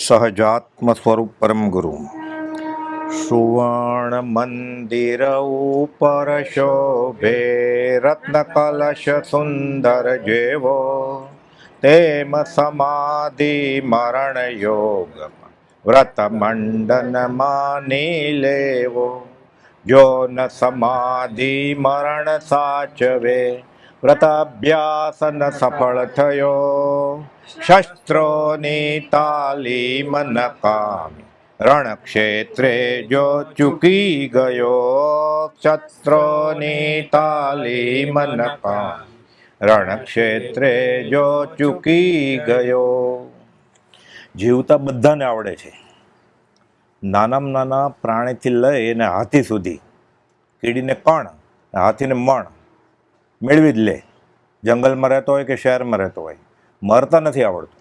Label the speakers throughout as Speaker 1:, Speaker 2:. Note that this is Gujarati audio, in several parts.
Speaker 1: સહજાત્મ સ્વરૂપ પરમ ગુરુ સુવર્ણ મંદિર ઉપર શોભે રત્ન કલશ સુંદર જેવો તેમ સમાધિ મરણ યોગ વ્રત મંડન માની લેવો જો ન સમાધિ મરણ સાચવે વ્રતાભ્યાસ ન સફળ થયો શસ્ત્રોની તાલીમ નકામી રણક્ષેત્રે જો ચૂકી ગયો શસ્ત્રોની તાલીમ નકામી રણક્ષેત્રે જો ચૂકી ગયો. જીવતા બધાને આવડે છે, નાનામાં નાના પ્રાણીથી લઈને હાથી સુધી, કીડીને કણ હાથીને મણ મેળવી જ લે. જંગલમાં રહેતો હોય કે શહેરમાં રહેતો હોય, મરતા નથી આવડતું.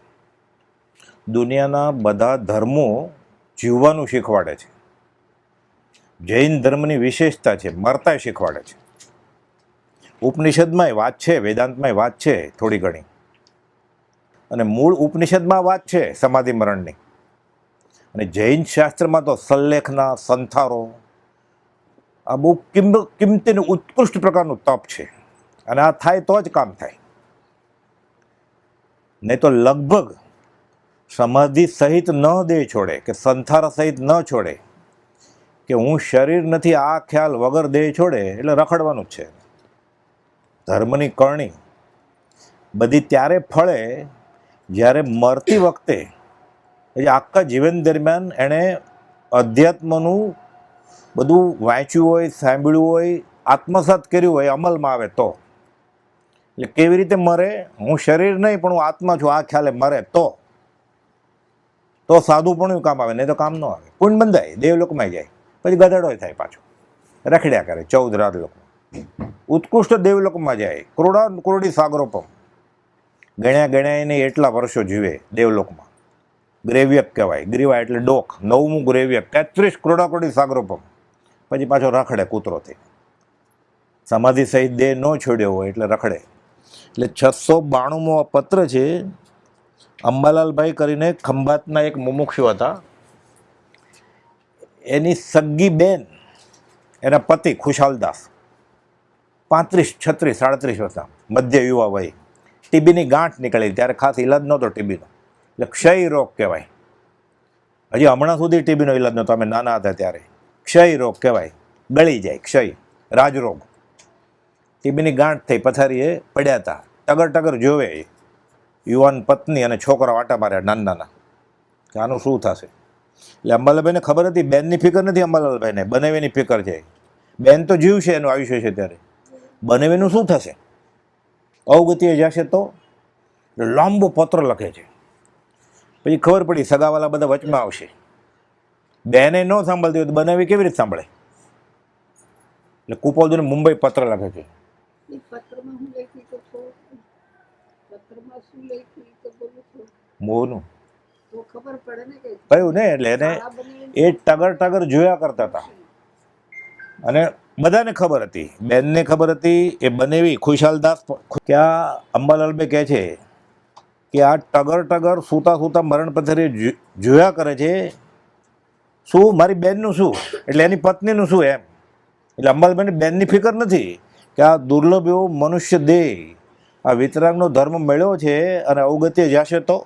Speaker 1: દુનિયાના બધા ધર્મો જીવવાનું શીખવાડે છે. જૈન ધર્મની વિશેષતા છે, મરતા શીખવાડે છે. ઉપનિષદમાંય વાત છે, વેદાંતમાંય વાત છે થોડી ઘણી, અને મૂળ ઉપનિષદમાં વાત છે સમાધિ મરણની. અને જૈન શાસ્ત્રમાં તો સલ્લેખના સંથારો, આ બહુ કિંમતી ઉત્કૃષ્ટ પ્રકારનું તપ છે. અને આ થાય તો જ કામ થાય, નહીં તો લગભગ સમાધિ સહિત ન દે છોડે કે સંથારા સહિત ન છોડે કે હું શરીર નથી આ ખ્યાલ વગર દે છોડે એટલે રખડવાનું જ છે. ધર્મની કરણી બધી ત્યારે ફળે જ્યારે મરતી વખતે આખા જીવન દરમિયાન એણે અધ્યાત્મનું બધું વાંચ્યું હોય, સાંભળ્યું હોય, આત્મસાત કર્યું હોય, અમલમાં આવે તો. એટલે કેવી રીતે મરે? હું શરીર નહીં પણ હું આત્મા છું આ ખ્યાલે મરે તો સાદું પણ કામ આવે, નહીં તો કામ ન આવે. પુણ્ય બંધાય, દેવલોકમાં જાય, પછી ગધેડો થાય, પાછો રખડ્યા કરે 14 રાજલોકમાં. ઉત્કૃષ્ટ દેવલોકમાં જાય, કરોડી સાગરોપમ, ગણ્યા એને એટલા વર્ષો જીવે દેવલોકમાં. ગ્રેવ્યક કહેવાય, ગ્રીવા એટલે ડોક, 9મું ગ્રેવ્યક, 33 કરોડી સાગરોપમ, પછી પાછો રખડે કૂતરો થઈ. સમાધિ સહિત દેહ ન છોડ્યો હોય એટલે રખડે. એટલે 692મો પત્ર છે. અંબાલાલભાઈ કરીને ખંભાતના એક મુમુક્ષુ હતા, એની સગ્ગી બેન, એના પતિ ખુશાલદાસ, 35, 36, 37 વર્ષના, મધ્ય યુવા વય, ટીબીની ગાંઠ નીકળી. ત્યારે ખાસ ઈલાજ નહોતો ટીબીનો, એટલે ક્ષય રોગ કહેવાય. હજી હમણાં સુધી ટીબીનો ઈલાજ નહોતો, અમે નાના હતા ત્યારે. ક્ષય રોગ કહેવાય, ગળી જાય, ક્ષય રાજરોગ. ટીબીની ગાંઠ થઈ, પથારીએ પડ્યા હતા. ટગર જોવે યુવાન પત્ની અને છોકરા વાટા માર્યા નાના, કે આનું શું થશે. એટલે અંબાલાલભાઈને ખબર હતી, બેનની ફિકર નથી અંબાલાલભાઈને, બનેવીની ફિકર છે. બેન તો જીવ છે, એનું આયુષ્ય છે ત્યારે. બનેવીનું શું થશે, અવગતિએ જશે તો. લાંબો પત્ર લખે છે. પછી ખબર પડી સગાવાલા બધા વચમાં આવશે. બેને ન સાંભળતી હોય તો બનેવી કેવી રીતે સાંભળે? એટલે કુપોદને મુંબઈ પત્ર લખે છે. મોહનું કહ્યું ને, એટલે એને એ ટગર જોયા કરતા હતા. અને બધાને ખબર હતી, બેનને ખબર હતી, એ બનેવી ખુશાલદાસ. કે આ અંબાલાલભાઈ કહે છે કે આ ટગર સૂતા મરણ પથારી જોયા કરે છે. શું મારી બેનનું શું, એટલે એની પત્નીનું શું એમ. એટલે અંબાલાલભાઈને બેનની ફિકર નથી કે આ દુર્લભ એવો મનુષ્ય દેહ, આ વિતરાગનો ધર્મ મળ્યો છે અને અવગત્ય જશે તો.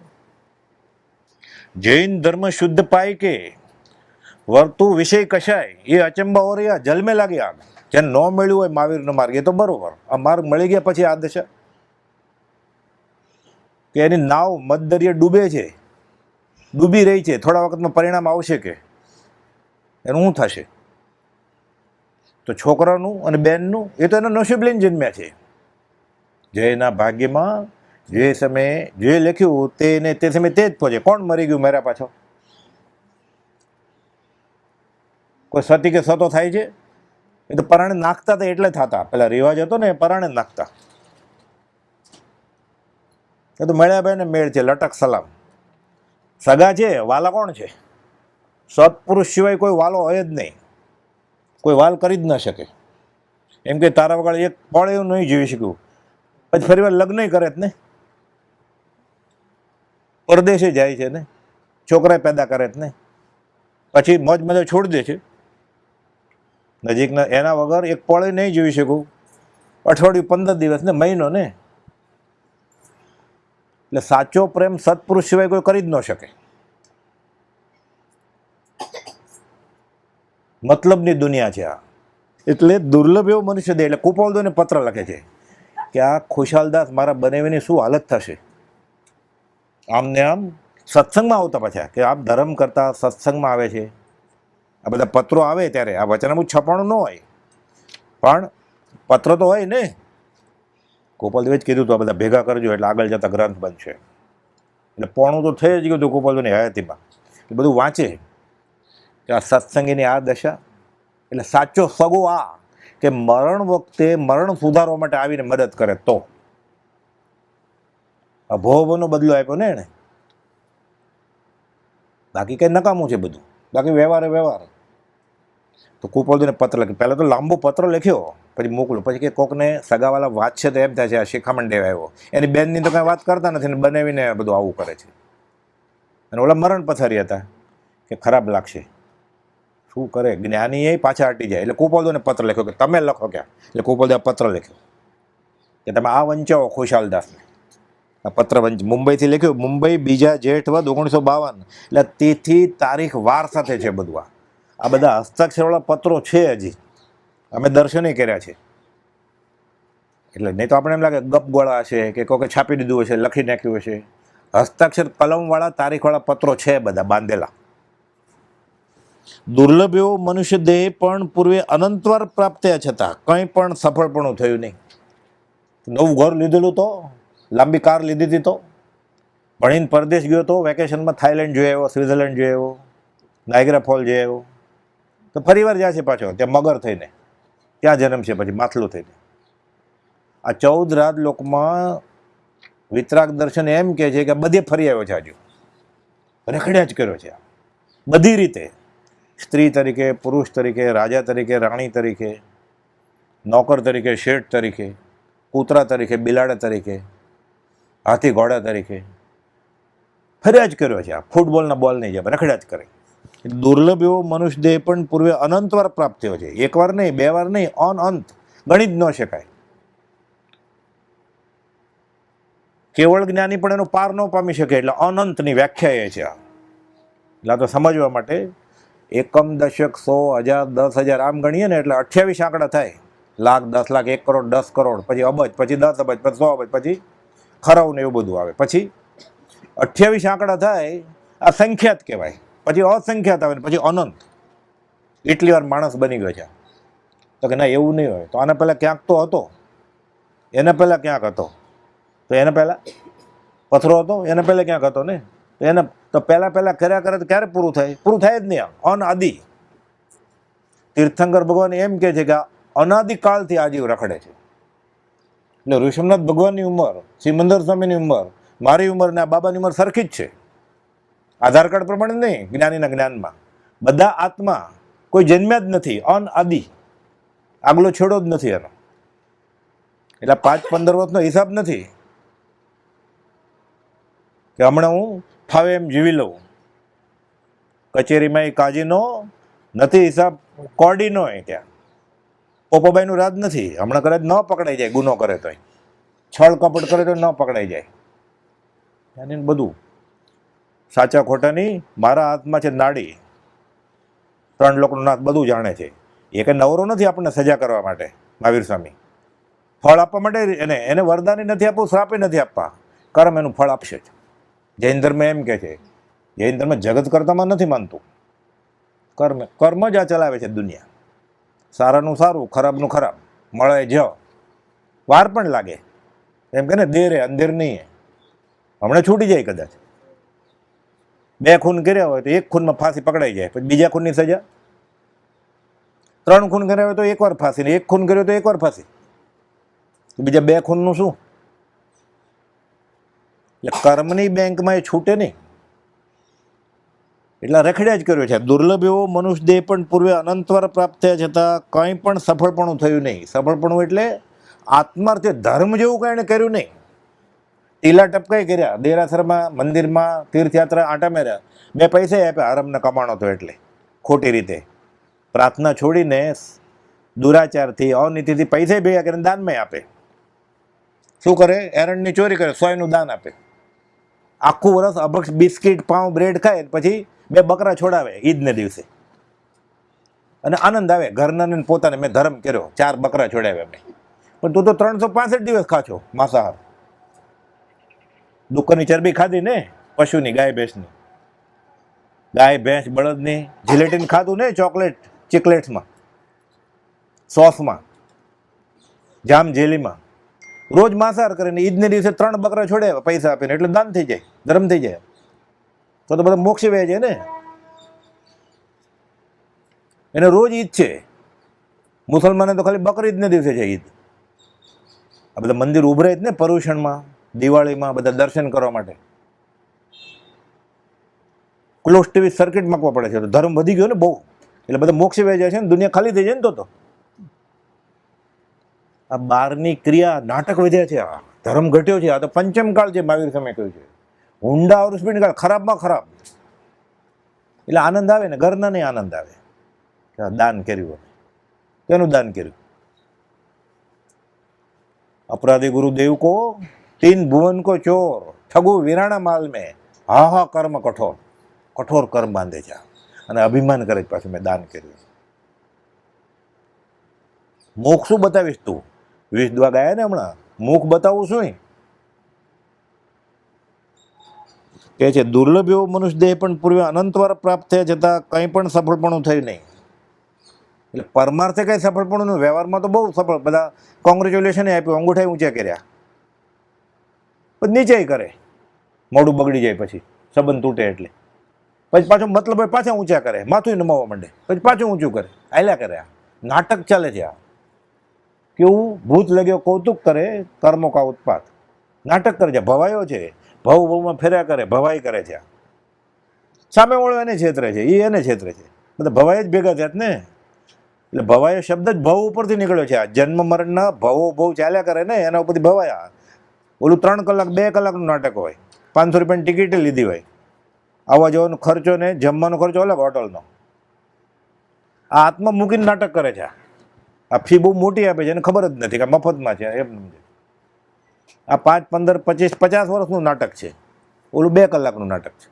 Speaker 1: જૈન ધર્મ શુદ્ધ પાય કે વર્તુ વિષય કશાય, એ અચંબા હો રહ્યા જલમે લાગી આગ. જેને ન મળ્યું હોય મહાવીરનો માર્ગ, એ તો બરોબર. આ માર્ગ મળી ગયા પછી આ દશા કે એની નાવ મધદરિયે ડૂબે છે, ડૂબી રહી છે, થોડા વખતમાં પરિણામ આવશે કે એનું શું થશે? તો છોકરાનું અને બેનનું એ તો એના નસીબ લઈને જન્મ્યા છે. જેના ભાગ્યમાં જે સમયે જે લખ્યું તેને તે સમયે તે જ પહોંચે. કોણ મરી ગયું મારા પાછો? કોઈ સતી કે સતો થાય છે? એ તો પરાણે નાખતા હતા એટલે થતા. પેલા રિવાજ હતો ને, પરાણે નાખતા. એ તો મળ્યા ભાઈ ને મેળ છે, લટક સલામ. સગા છે, વાલા કોણ છે? સત્પુરુષ સિવાય કોઈ વાલો હોય જ નહીં, કોઈ વાલ કરી જ ન શકે. એમ કે તારા વગર એક પળ એવું નહીં જીવી શક્યું, પછી ફરી વાર લગ્ન કરે જ ને, પરદેશે જાય છે ને. છોકરા પેદા કરે જ નહીં, પછી મોજ મજા છોડી દે છે. નજીકના એના વગર એક પળે નહીં જોઈ શકું, અઠવાડિયું 15 દિવસ ને મહિનો ને. એટલે સાચો પ્રેમ સત્પુરુષ સિવાય કોઈ કરી જ ન શકે. મતલબની દુનિયા છે આ. એટલે દુર્લભ એવો મનુષ્ય દે. એટલે કુપાવદોને પત્ર લખે છે કે આ ખુશાલદાસ મારા બનેવીની શું હાલત થશે. આમને આમ સત્સંગમાં આવતા પાછા, કે આપ ધર્મ કરતા સત્સંગમાં આવે છે. આ બધા પત્રો આવે ત્યારે આ વચનામૃત છપાણું ન હોય, પણ પત્ર તો હોય ને. ગોપાલદેવે જ કીધું હતું આ બધા ભેગા કરજો એટલે આગળ જતા ગ્રંથ બનશે. એટલે પોણું તો થઈ જ ગયું હતું ગોપાલદેવની હયાતીમાં. એ બધું વાંચે કે આ સત્સંગીની આ દશા. એટલે સાચો સગો આ કે મરણ વખતે મરણ સુધારવા માટે આવીને મદદ કરે. તો અભોવનો બદલો આપ્યો ને એણે. બાકી કંઈ નકામું છે બધું, બાકી વ્યવહાર. તો કુપાલદેવને પત્ર લખ્યો. પહેલાં તો લાંબો પત્ર લખ્યો, પછી મોકલો. પછી કે કોકને સગાવાલા વાત છે તો એમ થાય છે આ શિખામણ દેવા આવ્યો. એની બેનની તો કાંઈ વાત કરતા નથી ને બનાવીને બધું આવું કરે છે. અને ઓલા મરણ પથારી હતા કે ખરાબ લાગશે. શું કરે જ્ઞાની એ પાછા હટી જાય. એટલે કુપાલદેવને પત્ર લખ્યો કે તમે લખો ક્યાં. એટલે કુપાલદેવ પત્ર લખ્યો કે તમે આ વંચાવો ખુશાલદાસને. આ પત્ર મુંબઈથી લખ્યું. મુંબઈ 2 જેઠ 1952. એટલે તિથિ તારીખ વાર સાથે છે બધું. આ બધા હસ્તાક્ષરવાળા પત્રો છે હજી, અમે દર્શને કર્યા છે. એટલે નહીં તો આપણે એમ લાગે ગપગોળા હશે કે કોકે છાપી દીધું હશે, લખી નાખ્યું હશે. હસ્તાક્ષર કલમવાળા તારીખવાળા પત્રો છે બધા બાંધેલા. દુર્લભ એવો મનુષ્ય દેહ પણ પૂર્વે અનંતવાર પ્રાપ્ત થયા છતાં કંઈ પણ સફળપણું થયું નહીં. નવું ઘર લીધેલું તો, લાંબી કાર લીધી હતી તો, ભણીને પરદેશ ગયો તો, વેકેશનમાં થાઈલેન્ડ જોઈ આવ્યો, સ્વિટ્ઝરલેન્ડ જોઈ આવ્યો, નાયગ્રા ફોલ જોઈ આવ્યો. તો ફરી વાર જાય છે પાછો ત્યાં મગર થઈને, ત્યાં જન્મ છે પછી માથલું થઈને. આ 14 રાજલોકમાં વિતરાગ દર્શન એમ કહે છે કે બધે ફરી આવ્યો છે. હજુ રખડ્યા જ કર્યો છે બધી રીતે. સ્ત્રી તરીકે, પુરુષ તરીકે, રાજા તરીકે, રાણી તરીકે, નોકર તરીકે, શેઠ તરીકે, કૂતરા તરીકે, બિલાડા તરીકે, હાથી ઘોડા તરીકે ફર્યા જ કર્યો છે. આ ફૂટબોલના બોલ નહીં જાય, રખડ્યા જ કરે. દુર્લભ એવો મનુષ્ય દેહ પણ પૂર્વે અનંતવાર પ્રાપ્ત થયો છે. એકવાર નહીં, 2 વાર નહીં, અનંત, ગણી જ ન શકાય. કેવળ જ્ઞાની પણ એનું પાર ન પામી શકે. એટલે અનંતની વ્યાખ્યા એ છે. એટલે તો સમજવા માટે એકમ, દશક, 100, 1000, 10,000 આમ ગણીએ ને એટલે 28 આંકડા થાય. લાખ, 10 લાખ, 1 કરોડ, 10 કરોડ, પછી અબજ, પછી 10 અબજ, પછી 100 અબજ, પછી ખરાવ ને એવું બધું આવે. પછી 28 આંકડા થાય. આ સંખ્યાત કહેવાય. પછી અસંખ્યાત આવે ને પછી અનંત. એટલી વાર માણસ બની ગયો છે. તો કે ના એવું નહીં હોય. તો આના પહેલાં ક્યાંક તો હતો, એને પહેલાં ક્યાંક હતો, તો એને પહેલાં પથરો હતો, એને પહેલાં ક્યાંક હતો ને. તો એને તો પહેલાં કર્યા કરે તો ક્યારે પૂરું થાય? પૂરું થાય જ નહીં. અનાદિ. તીર્થંકર ભગવાન એમ કહે છે કે અનાદિકાળથી આજીવ રખડે છે. એટલે ઋષભનાથ ભગવાનની ઉંમર, સિમંદર સ્વામીની ઉંમર, મારી ઉંમર ને આ બાબાની ઉંમર સરખી જ છે. આધાર કાર્ડ પ્રમાણે નહીં, જ્ઞાનીના જ્ઞાનમાં બધા આત્મા, કોઈ જન્મ્યા જ નથી. અનાદિ, આગલો છેડો જ નથી એનો. એટલે 5-15 વર્ષનો હિસાબ નથી કે હમણાં હું ફાવે એમ જીવી લઉં. કચેરીમાં એ કાજીનો નથી હિસાબ, કોડીનો હોય ત્યાં. પોપોબાઈનું રાજ નથી. હમણાં કદાચ ન પકડાઈ જાય, ગુનો કરે તો, છળ કપટ કરે તો ન પકડાઈ જાય. અને બધું સાચા ખોટાની મારા હાથમાં છે નાડી. 3 લોકનો નાથ બધું જાણે છે. એ કંઈ નવરો નથી આપણને સજા કરવા માટે. મહાવીર સ્વામી ફળ આપવા માટે એને વરદાની નથી આપવું, શ્રાપે નથી આપવા. કર્મ એનું ફળ આપશે જ. જૈન ધર્મ એમ કહે છે. જૈન ધર્મ જગત કરતામાં નથી માનતું. કર્મ જ આ ચલાવે છે દુનિયા. સારાનું સારું, ખરાબનું ખરાબ, મળે જ. વાર પણ લાગે. એમ કે ને દેરે અંધેર નહીં. હમણાં છૂટી જાય કદાચ. 2 ખૂન કર્યા હોય તો 1 ખૂનમાં ફાંસી પકડાઈ જાય, પછી બીજા ખૂનની સજા. 3 ખૂન કર્યા હોય તો 1 વાર ફાંસી, ને 1 ખૂન કર્યો તો 1 વાર ફાંસી. બીજા 2 ખૂનનું શું? એટલે કર્મની બેંકમાં એ છૂટે નહીં. એટલે રખડ્યા જ કર્યો છે. દુર્લભ એવો મનુષ્ય દેહ પણ પૂર્વે અનંતવાર પ્રાપ્ત થયા છતાં કંઈ પણ સફળપણું થયું નહીં. સફળપણું એટલે આત્માર્થે ધર્મ જેવું કંઈ એને કર્યું નહીં. ટીલા ટપકાઈ કર્યા, દેરાસરમાં મંદિરમાં તીર્થયાત્રા આંટા માર્યા, 2 પૈસા આપ્યા, હરમને કમાણો તો એટલે ખોટી રીતે પ્રાર્થના છોડીને દુરાચારથી અનીતિથી પૈસા ભેગા કરીને દાનમાં આપે. શું કરે? એરંડની ચોરી કરે, 100નું દાન આપે. આખું વર્ષ અભક્ષ બિસ્કીટ પાઉં બ્રેડ ખાય, પછી 2 બકરા છોડાવે ઈદને દિવસે, અને આનંદ આવે ઘરના પોતાને. મેં ધર્મ કર્યો, 4 બકરા છોડાવ્યા મેં. પણ તું તો 365 દિવસ ખાશો માંસાહાર. દુકાનની ચરબી ખાધી ને, પશુની, ગાય ભેંસની, ગાય ભેંસ બળદની જિલેટીન ખાધું ને, ચોકલેટ ચીકલેટ્સમાં, સોસમાં, જામ જેલીમાં, રોજ માંસાહાર કરીને ઈદને દિવસે 3 બકરા છોડે પૈસા આપીને, એટલે દાન થઈ જાય, ધર્મ થઈ જાય. તો બધા મોક્ષ વે છે ને. એને રોજ ઈદ છે. મુસલમાને તો ખાલી બકરીદને દિવસે છે ઈદ. આ બધા મંદિર ઉભરાય જ ને પર્યુષણમાં, દિવાળીમાં બધા દર્શન કરવા માટે. ક્લોઝ ટીવી સર્કિટ મૂકવા પડે છે. તો ધર્મ વધી ગયો ને બહુ, એટલે બધા મોક્ષ વે જાય છે ને, દુનિયા ખાલી થઈ જાય ને. તો આ બહારની ક્રિયા નાટક વધ્યા છે, આ ધર્મ ઘટ્યો છે. આ તો પંચમકાળ છે, મહાવીર સમય કહ્યું છે. ઊંડા અવરુષ કાળ, ખરાબમાં ખરાબ. એટલે આનંદ આવે ને, ઘરના નહીં આનંદ આવે. દાન કર્યું, કેનું દાન કર્યું? अपराधी गुरुदेव को 3 भुवन को चोर, ठगु वीराणा माल में, हा हा कर्म कठोर. कठोर कर्म बांधे છે અને અભિમાન કરે પાછું મેં દાન કર્યું. મુખ શું બતાવીશ તું? 20 દવા ગયા ને હમણાં, મુખ બતાવું શું? કે છે દુર્લભ એવો મનુષ્ય દેહ પણ પૂર્વે અનંતવાર પ્રાપ્ત થયા છતાં કંઈ પણ સફળપણું થયું નહીં. એટલે પરમાર્થે કંઈ સફળપણું, વ્યવહારમાં તો બહુ સફળ, બધા કોંગ્રેચ્યુલેશન આપ્યું, અંગૂઠા ઊંચા કર્યા, પછી નીચે કરે, મોઢું બગડી જાય, પછી સંબંધ તૂટે, એટલે પછી પાછું મતલબ પાછા ઊંચા કરે, માથું નમાવવા માંડે, પછી પાછું ઊંચું કરે, આયલા કરે. આ નાટક ચાલે છે. આ કેવું? ભૂત લગ્યો કૌતુક કરે, કર્મો કા ઉત્પાત. નાટક કરે છે, ભવાયો છે, ભવ ભવમાં ફેર્યા કરે, ભવાઈ કરે છે. સામે વાળો એને છેતરે છે, એ એને છેતરે છે, બધા ભવાય જ ભેગા થયા ને. એટલે ભવાયો શબ્દ જ ભવ ઉપરથી નીકળ્યો છે. આ જન્મ મરણના ભવો ભવ ચાલ્યા કરે ને, એના ઉપરથી ભવાયા. ઓલું 3 કલાક 2 કલાકનું નાટક હોય, 500 રૂપિયાની ટિકિટ લીધી હોય, આવવા જવાનો ખર્ચો ને જમવાનો ખર્ચો અલગ હોટલનો. આ આત્મા મૂકીને નાટક કરે છે. આ ફી બહુ મોટી આપે છે, એને ખબર જ નથી કે મફતમાં છે એમ. આ 5, 15, 25, 50 વર્ષનું નાટક છે, ઓલું 2 કલાકનું નાટક છે.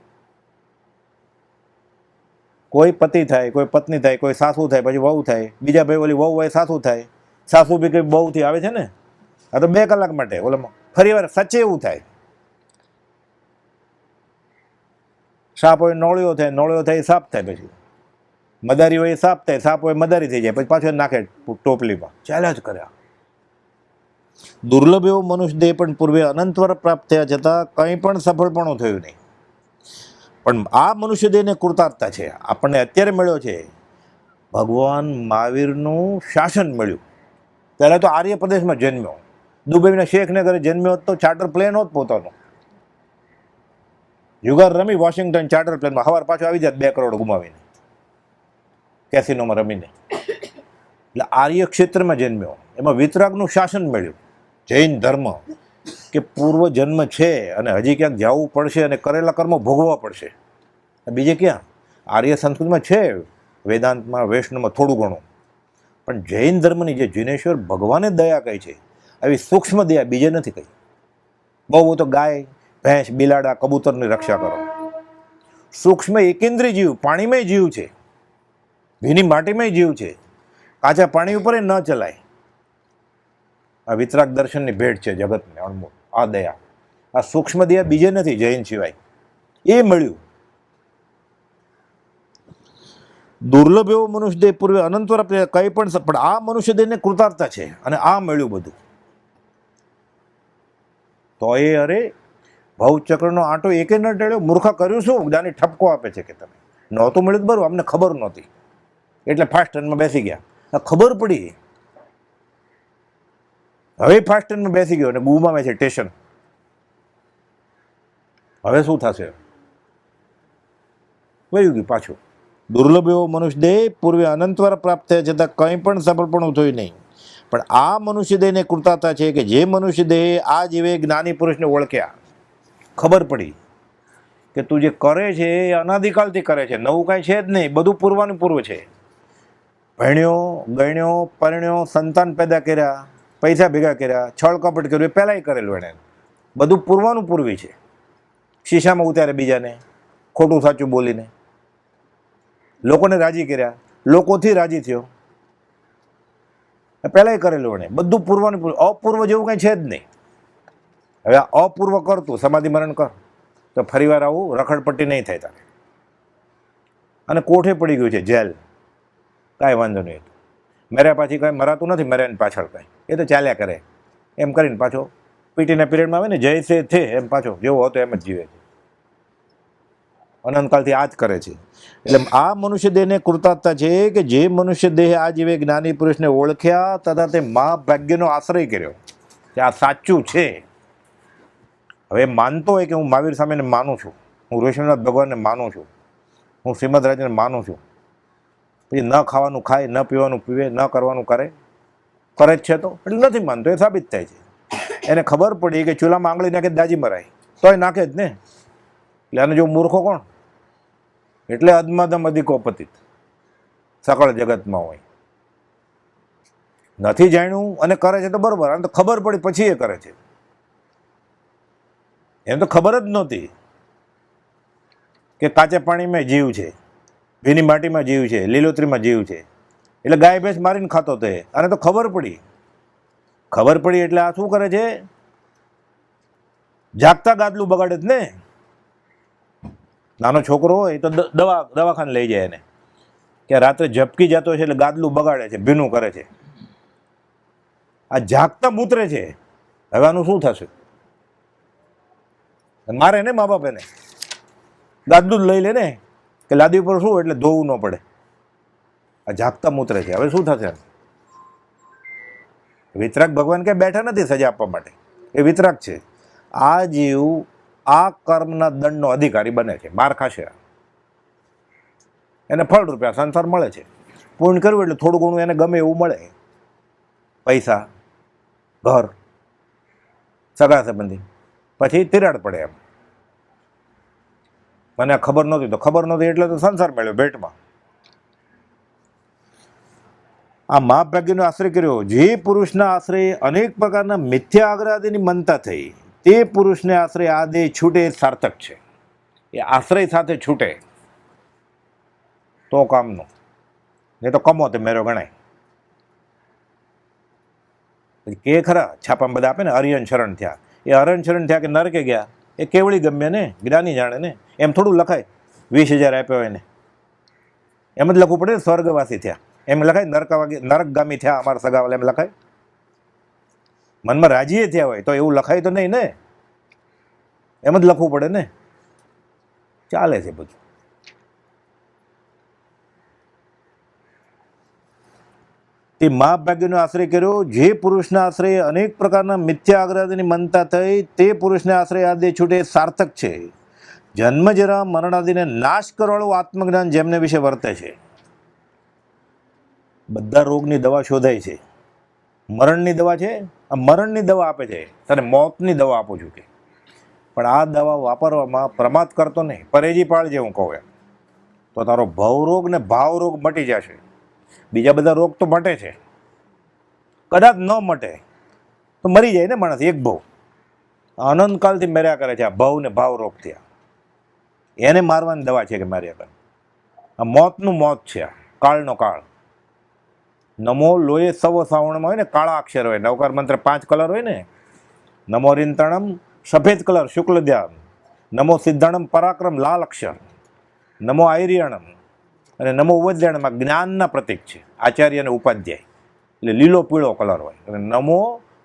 Speaker 1: કોઈ પતિ થાય, કોઈ પત્ની થાય, કોઈ સાસુ થાય, પછી વહુ થાય, બીજા ભાઈ ઓલી વહુ હોય સાસુ થાય, સાસુ બી કંઈ બહુથી આવે છે ને. આ તો 2 કલાક માટે. ઓલામાં ફરી વાર સચ્ચે એવું થાય. સાપ હોય નોળિયો થાય, નોળિયો થાય સાપ થાય, પછી મદારી હોય સાપ થાય, સાપ હોય મદારી થઈ જાય, પછી પાછો નાખે ટોપલીમાં, ચાલ્યા જ કર્યા. દુર્લભ એવો મનુષ્ય દેહ પણ પૂર્વે અનંતવાર પ્રાપ્ત થયા છતાં કંઈ પણ સફળપણું થયું નહીં. પણ આ મનુષ્ય દેહને કૃતાર્થતા છે, આપણને અત્યારે મળ્યો છે. ભગવાન મહાવીરનું શાસન મળ્યું. પહેલાં તો આર્ય પ્રદેશમાં જન્મ્યો, દુબઈના શેખને ઘરે જન્મ્યો તો ચાર્ટર પ્લેન હોત પોતાનો, જુગાર રમી વોશિંગ્ટન ચાર્ટર પ્લેનમાં, સવાર પાછો આવી જાય 2 કરોડ ગુમાવીને, કેસિનોમાં રમીને. એટલે આર્ય ક્ષેત્રમાં જન્મ્યો, એમાં વિતરાગનું શાસન મળ્યું. જૈન ધર્મ કે પૂર્વ જન્મ છે અને હજી ક્યાંક જવું પડશે અને કરેલા કર્મો ભોગવવા પડશે. બીજે ક્યાં? આર્ય સંસ્કૃતિમાં છે, વેદાંતમાં, વૈષ્ણવમાં થોડું ઘણું, પણ જૈન ધર્મની જે જિનેશ્વર ભગવાને દયા કહી છે, આવી સૂક્ષ્મ દયા બીજે નથી કહી. બહુ તો ગાય ભેંસ બિલાડા કબૂતરની રક્ષા કરો. સૂક્ષ્મ એકેન્દ્રીય જીવ, પાણીમય જીવ છે, ભીની માટીમય જીવ છે, કાચા પાણી ઉપર ન ચલાય. આ વિતરાગ દર્શનની ભેટ છે જગતને અણમોલ. આ દયા, આ સૂક્ષ્મ દયા બીજે નથી જૈન સિવાય. એ મળ્યું. દુર્લભ એવો મનુષ્ય દેહ પૂર્વે અનંતવાર કંઈ પણ આ મનુષ્ય દેહને કૃતાર્થતા છે અને આ મળ્યું બધું. તો એ અરે ભવચક્રનો આંટો એકે ન ટળ્યો. મૂર્ખા કર્યું શું? જ્ઞાની ઠપકો આપે છે કે તમે નહોતું મળ્યું બરું, અમને ખબર નહોતી એટલે ફાસ્ટ ટ્રેનમાં બેસી ગયા. ખબર પડી, હવે ફાસ્ટ ટ્રેનમાં બેસી ગયો અને ગુમાવે છે સ્ટેશન. હવે શું થશે? વયું ગયું પાછું. દુર્લભ એવો મનુષ્ય દેહ પૂર્વે અનંતવાર પ્રાપ્ત થયા છતાં કંઈ પણ સફળપણું થયું નહીં. પણ આ મનુષ્ય દેહને કૃતાર્થતા છે કે જે મનુષ્ય દેહ આ જીવે જ્ઞાની પુરુષને ઓળખ્યા. ખબર પડી કે તું જે કરે છે એ અનાદિકાલથી કરે છે, નવું કાંઈ છે જ નહીં, બધું પૂર્વાનું પૂર્વ છે. ભણ્યો, ગણ્યો, પરણ્યો, સંતાન પેદા કર્યા, પૈસા ભેગા કર્યા, છળ કપટ કર્યું, એ પહેલાંય કરેલું એણે. બધું પૂર્વાનું પૂર્વી છે. શીશામાં ઉતારે બીજાને, ખોટું સાચું બોલીને, લોકોને રાજી કર્યા, લોકોથી રાજી થયો, પહેલાંય કરેલું એણે. બધું પૂર્વાનું પૂર્વ, અપૂર્વ જેવું કંઈ છે જ નહીં. હવે આ અપૂર્વ કરતું સમાધિ મરણ કર તો ફરીવાર આવું રખડપટ્ટી નહીં થાય તારે. અને કોઠે પડી ગયું છે જેલ, કાંઈ વાંધો નહીં. મેરે પાછી કાંઈ મરાતું નથી, મેરેની પાછળ કાંઈ, એ તો ચાલ્યા કરે. એમ કરીને પાછો પીટીના પિરિયડમાં આવે ને, જય સે થે એમ પાછો જેવો હતો એમ જ જીવે છે. અનંતકાલથી આ જ કરે છે. એટલે આ મનુષ્ય દેહને કૃતાર્થતા છે કે જે મનુષ્ય દેહ આ જીવે જ્ઞાની પુરુષને ઓળખ્યા તથા તે મહાભાગ્યનો આશ્રય કર્યો કે આ સાચું છે. હવે માનતો હોય કે હું મહાવીર સ્વામીને માનું છું, હું ઋષિનાથ ભગવાનને માનું છું, હું શ્રીમદ રાજને માનું છું, પછી ન ખાવાનું ખાય, ન પીવાનું પીવે, ન કરવાનું કરે જ છે, તો એટલે નથી માનતો, એ સાબિત થાય છે. એને ખબર પડી કે ચૂલામાં આંગળી નાખે દાજી મરાય, તોય નાખે જ ને. એટલે આને જો મૂર્ખો કોણ? એટલે અધમદમ અધિકો પતિત સકળ જગતમાં હોય. નથી જાણ્યું અને કરે છે તો બરોબર, આને તો ખબર પડી પછી એ કરે છે. એમ તો ખબર જ નહોતી કે કાચા પાણીમાં જીવ છે, ભીની માટીમાં જીવ છે, લીલોતરીમાં જીવ છે. એટલે ગાય ભેંસ મારીને ખાતો હતો. આને તો ખબર પડી એટલે આ શું કરે છે? જાગતા ગાદલું બગાડે જ ને. નાનો છોકરો હોય તો દવાખાને લઈ જાય એને કે રાત્રે ઝપકી જતો છે એટલે ગાદલું બગાડે છે, ભીનું કરે છે. આ જાગતા મૂતરે છે. હવે આનું શું થશે? મારે ને મા બાપ એને ગાદલું લઈ લે ને કે લાદી ઉપર શું એટલે ધોવું ન પડે. આ જાગતા મૂતરે છે. હવે શું થશે? વિતરાગ ભગવાન કે બેઠા નથી સજા આપવા માટે, એ વિતરાગ છે. આ જીવ આ કર્મના દંડનો અધિકારી બને છે, માર ખાશે. એને ફળ રૂપિયા સંસાર મળે છે. પૂર્ણ કરવું એટલે થોડું ઘણું એને ગમે એવું મળે, પૈસા, ઘર, સગા સંબંધી. પછી તિરાડ પડે. એમ મને ખબર નહોતી તો ખબર નહોતી એટલે તો સંસાર મળ્યો ભેટમાં. આ મહાભાગ્યનો આશ્રય કર્યો. જે પુરુષના આશ્રય અનેક પ્રકારના મિથ્યા આગ્રહાદિની મનતા થઈ, તે પુરુષને આશ્રય આ દેહ છૂટે સાર્થક છે. એ આશ્રય સાથે છૂટે તો કામનું, નહીં તો કમો તે મેરો ગણાય. કે ખરા છાપામાં બધા આપે ને, હરિહન શરણ થયા. એ હરણ શરણ થયા કે નરકે ગયા, એ કેવળી ગમે ને, જ્ઞાની જાણે ને. એમ થોડું લખાય 20,000 આપ્યો એને, એમ જ લખવું પડે. સ્વર્ગવાસી થયા એમ લખાય, નરકગામી થયા અમારા સગાવાલા એમ લખાય. મનમાં રાજીએ થયા હોય તો એવું લખાય તો નહીં ને, એમ જ લખવું પડે ને. ચાલે છે બધું. તે મહાભાગ્યનો આશ્રય કર્યો. જે પુરુષના આશ્રય અનેક પ્રકારના મિથ્યા આગ્રહની મનતા થઈ, તે પુરુષને આશ્રય આ દેહ છૂટે સાર્થક છે. જન્મ જરા મરણાદિને નાશ કરવાળું આત્મજ્ઞાન જેમને વિશે વર્તે છે. બધા રોગની દવા શોધાય છે. મરણની દવા છે, આ મરણની દવા આપે છે, તને મોતની દવા આપું છું કે. પણ આ દવા વાપરવામાં પ્રમાદ કરતો નહીં, પરેજી પાળજે હું કહું એમ. તો તારો ભવરોગ ને ભાવરોગ મટી જશે. બીજા બધા રોગ તો મટે છે, કદાચ ન મટે તો મરી જાય ને માણસ. એક ભવ અનંતકાલથી મર્યા કરે છે. આ ભવ ને ભાવ રોગ થયા, એને મારવાની દવા છે કે માર્યા કરે. આ મોતનું મોત છે, આ કાળનો કાળ. નમો લોહે સવ સાવણમાં હોય ને, કાળા અક્ષર હોય, નવકાર મંત્ર 5 કલર હોય ને. નમો રિંતણમ સફેદ કલર શુક્લ ધ્યાન, નમો સિદ્ધાણમ પરાક્રમ લાલ અક્ષર, નમો આયર્યણમ અને નમો વજ્રણમાં જ્ઞાનના પ્રતીક છે. આચાર્ય અને ઉપાધ્યાય એટલે લીલો પીળો કલર હોય. અને નમો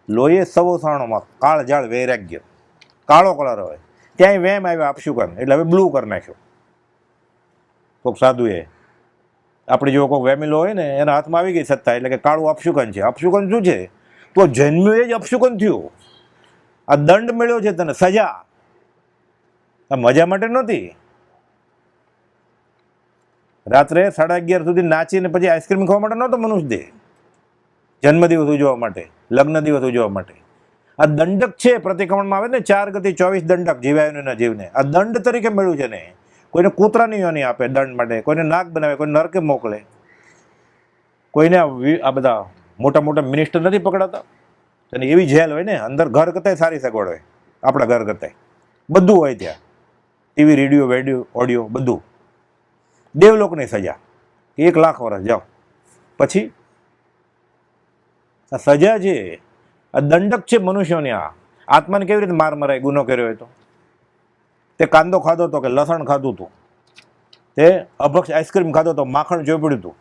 Speaker 1: લોહે સવ સાવણમાં કાળ જાળ વૈરાગ્ય, કાળો કલર હોય. ક્યાંય વેમ આવ્યા અપશુકન એટલે હવે બ્લુ કરી નાખ્યો. કોઈક સાધુએ આપણે જેવો કોઈક વેમેલો હોય ને, એના હાથમાં આવી ગઈ સત્તા એટલે કે કાળું અપશુકન છે. અપશુકન શું છે? તો જન્મ્યું એ જ અપશુકન થયું. આ દંડ મળ્યો છે તને, સજા. આ મજા માટે નહોતી. રાત્રે 11:30 સુધી નાચીને પછી આઈસ્ક્રીમ ખાવા માટે નહોતો મનુષ્ય દેહ. જન્મદિવસ ઉજવવા માટે, લગ્ન દિવસ ઉજવવા માટે. આ દંડક છે, પ્રતિક્રમણમાં આવે ને 4 ગતિ 24 દંડક જીવાયુના જીવને આ દંડ તરીકે મળ્યું છે ને. કોઈને કૂતરાની યોની આપે દંડ માટે, કોઈને નાગ બનાવે, કોઈ નરકે મોકલે, કોઈને આ બધા મોટા મોટા મિનિસ્ટર નથી પકડાતા, અને એવી જેલ હોય ને, અંદર ઘર કરતાંય સારી સગવડ હોય, આપણા ઘર કરતાંય બધું હોય ત્યાં, ટીવી, રેડિયો, વેડિયો, ઓડિયો બધું. દેવલોકની સજા 1 લાખ વર્ષ જાઓ. પછી આ સજા છે, આ દંડક છે મનુષ્યોની. આ આત્માને કેવી રીતે માર મરાય ગુનો કર્યો હોય તો? તે કાંદો ખાધો હતો કે લસણ ખાધું હતું, તે અભક્ષ આઈસ્ક્રીમ ખાધો હતો, માખણ ચોપડ્યું હતું,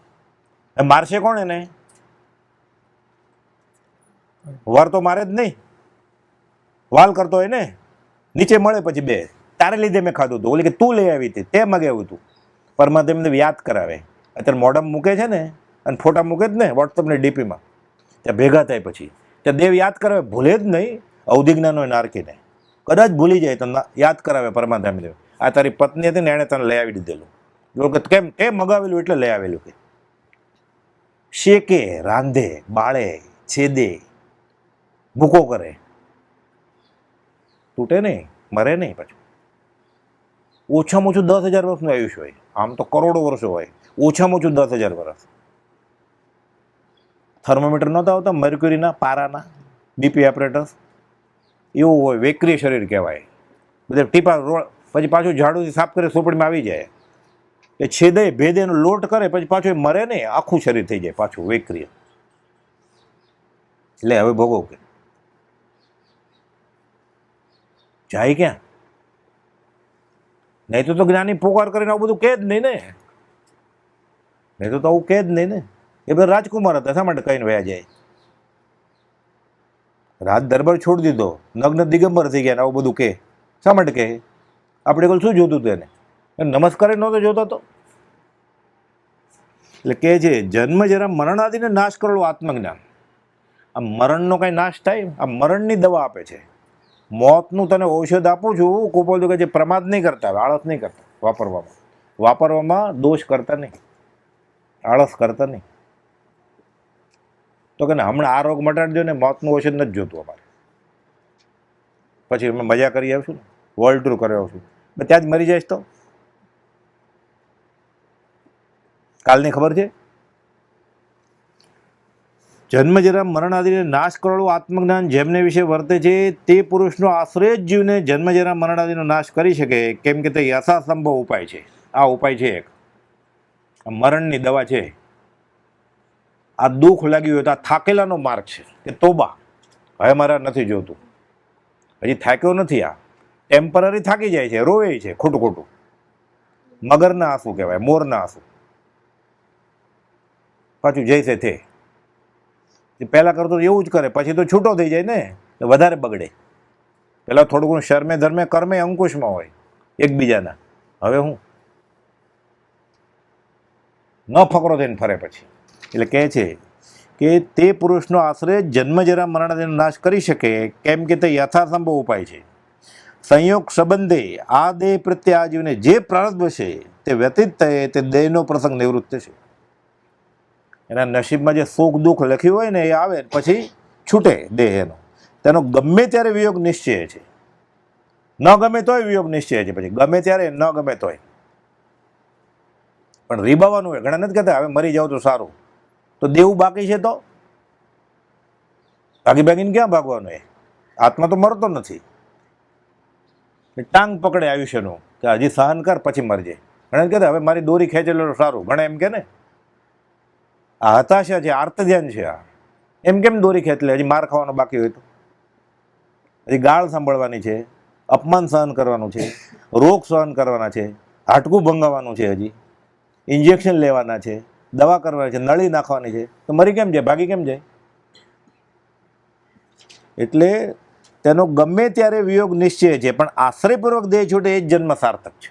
Speaker 1: એ મારશે કોણ એને? વર તો મારે જ નહીં, વાલ કરતો હોય ને, નીચે મળે પછી 2, તારે લીધે મેં ખાધું હતું, ઓલી કે તું લઈ આવી હતી, તે મગાવ્યું હતું. પરમાત્મા એમને યાદ કરાવે. અત્યારે મોઢામાં મૂકે છે ને, અને ફોટા મૂકે જ ને વોટ્સઅપની ડીપીમાં, ત્યાં ભેગા થાય પછી ત્યાં દેવ યાદ કરાવે, ભૂલે જ નહીં. અવધિજ્ઞાન હોય નારકીને કદાચ ભૂલી જાય તો યાદ કરાવે પરમાત્મા દેવ, આ તારી પત્ની હતી ને, એણે તને લઈ આવી દીધેલું. લોકો કેમ એ મગાવેલું એટલે લઈ આવેલું. કે શેકે, રાંધે, બાળે, છેદે, ભૂકો કરે, તૂટે નહીં, મરે નહીં. પાછું ઓછામાં ઓછું 10,000 વર્ષનું આયુષ્ય હોય, આમ તો કરોડો વર્ષો હોય, ઓછામાં ઓછું 10,000 વર્ષ. થર્મોમીટર નહોતા આવતા મર્ક્યુરીના, પારાના, બીપી એપરેટસ, એવું હોય. વેક્રિય શરીર કહેવાય. બધા ટીપા પછી પાછું ઝાડુથી સાફ કરે, સોપડીમાં આવી જાય. એ છેદે ભેદેનો લોટ કરે, પછી પાછું એ મરે નહીં, આખું શરીર થઈ જાય પાછું વેક્રિય. એટલે હવે ભોગવ કે જાય ક્યાં? નહીં તો જ્ઞાની પોકાર કરીને આવું બધું કહે જ નહીં ને. નહીં તો આવું કહે જ નહીં ને. એ બધા રાજકુમાર હતા, શા માટે કહીને વયા જાય? રાજ દરબાર છોડી દીધો, નગ્ન દિગંબર થઈ ગયા, આવું બધું કહે શા માટે કહે? આપણે કોઈ શું જોતું હતું એને? નમસ્કાર નહોતો જોતો તો. એટલે કહે છે જન્મ જરા મરણ આદિને નાશ કરેલું આત્મજ્ઞાન. આ મરણનો કાંઈ નાશ થાય? આ મરણની દવા આપે છે. મોતનું તને ઔષધ આપું છું, કુપોલ કે જે પ્રમાદ નહીં કરતા, આળસ નહીં કરતા, વાપરવામાં દોષ કરતા નહીં, આળસ કરતા નહીં. તો કે હમણાં આ રોગ મટાડી દો ને, મોતનું ઔષધ નથી જોતું અમારે. પછી અમે મજા કરી આવશું ને, વર્લ્ડ ટૂર કરી આવશું, ત્યાં જ મરી જઈશ તો કાલની ખબર છે. જન્મ જરા મરણ આદિને નાશ કરેલું આત્મજ્ઞાન જેમને વિશે વર્તે છે, તે પુરુષનો આશ્રય જ જીવને જન્મ જરા મરણ આદિનો નાશ કરી શકે, કેમ કે તે યથાસંભવ ઉપાય છે. આ ઉપાય છે એક, મરણની દવા છે. આ દુઃખ લાગ્યું હોય તો આ થાકેલાનો માર્ગ છે કે તોબા, હવે મારા નથી જોતું, હજી થાક્યો નથી. આ ટેમ્પરરી થાકી જાય છે, રોવે છે ખોટું ખોટું. મગરના આંસુ કહેવાય, મોરના આંસુ. પાછું જઈશે તે પહેલાં કરતો એવું જ કરે, પછી તો છૂટો થઈ જાય ને, વધારે બગડે. પહેલાં થોડું ઘણું શર્મે ધર્મે કર્મે અંકુશમાં હોય એકબીજાના. હવે હું ન ફકરો થઈને ફરે પછી. એટલે કહે છે કે તે પુરુષનો આશ્રય જન્મ જરા મરણાદિનો નાશ કરી શકે, કેમ કે તે યથાસંભવ ઉપાય છે. સંયોગ સંબંધે આ દેહ પ્રત્યે આ જીવને જે પ્રારબ્ધ છે તે વ્યતીત થયે તે દેહનો પ્રસંગ નિવૃત્ત છે. એના નસીબમાં જે સુખ દુઃખ લખ્યું હોય ને એ આવે, પછી છૂટે દેહ એનો. તેનો ગમે ત્યારે વિયોગ નિશ્ચય છે, ન ગમે તોય વિયોગ નિશ્ચય છે. પછી ગમે ત્યારે, ન ગમે તોય. પણ રીબાવાનું હોય. ઘણા નથી કહેતા હવે મરી જાવ તો સારું, તો દેવું બાકી છે તો ભાગીને ક્યાં ભાગવાનું? એ આત્મા તો મરતો નથી. ટાંગ પકડે આયુષ્યનું કે હજી સહન કર પછી મરજે. ઘણા કહેતા હવે મારી દોરી ખેંચેલો સારું. ઘણા એમ કે ને આ હતાશા છે, આર્તધ્યાન છે. આ એમ કેમ દોરી ખેંચ લે? હજી માર ખાવાનો બાકી હોય તો, હજી ગાળ સાંભળવાની છે, અપમાન સહન કરવાનું છે, રોગ સહન કરવાના છે, હાડકું ભંગાવવાનું છે, હજી ઇન્જેક્શન લેવાના છે, દવા કરવાની છે, નળી નાખવાની છે, તો મરી કેમ જાય? ભાગી કેમ જાય? એટલે તેનો ગમે ત્યારે વિયોગ નિશ્ચય છે, પણ આશ્રયપૂર્વક દેહ છૂટે એ જ જન્મ સાર્થક છે.